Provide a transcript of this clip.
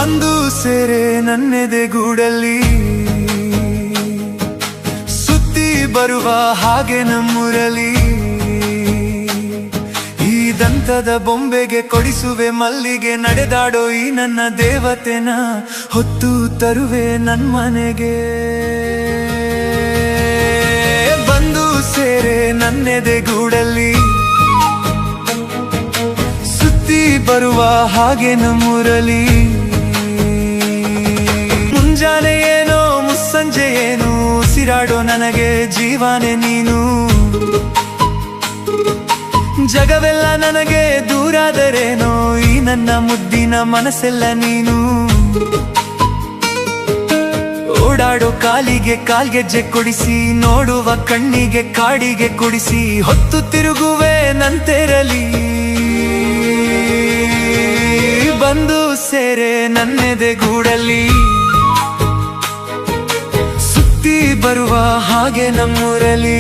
ಬಂದು ಸೇರೆ ನನ್ನೆದೆಗೂಡಲ್ಲಿ ಸುತ್ತಿ ಬರುವ ಹಾಗೆ ನಮ್ಮೂರಲಿ ಈ ದಂತದ ಬೊಂಬೆಗೆ ಕೊಡಿಸುವೆ ಮಲ್ಲಿಗೆ ನಡೆದಾಡೋ ಈ ನನ್ನ ದೇವತೆನ ಹೊತ್ತು ತರುವೆ ನನ್ಮನೆಗೆ ಬಂದು ಸೇರೆ ನನ್ನೆದೆಗೂಡಲ್ಲಿ ಸುತ್ತಿ ಬರುವ ಹಾಗೆ ನಮ್ಮೂರಲಿ ಮುಂಜಾನೆ ಏನೋ ಮುಸ್ಸಂಜೆ ಏನು ಉಸಿರಾಡೋ ನನಗೆ ಜೀವನೇ ನೀನು ಜಗವೆಲ್ಲ ನನಗೆ ದೂರಾದರೇನೋ ಈ ನನ್ನ ಮುದ್ದಿನ ಮನಸ್ಸೆಲ್ಲ ನೀನು ಓಡಾಡೋ ಕಾಲಿಗೆ ಕಾಲ್ಗೆಜ್ಜೆ ಕೊಡಿಸಿ ನೋಡುವ ಕಣ್ಣಿಗೆ ಕಾಡಿಗೆ ಕೊಡಿಸಿ ಹೊತ್ತು ತಿರುಗುವೆ ನಂತೆರಲಿ ಬಂದು ಸೇರೆ ನನ್ನೆದೆಗೂಡಲ್ಲಿ ಸುತ್ತಿ ಬರುವ ಹಾಗೆ ನಮ್ಮೂರಲಿ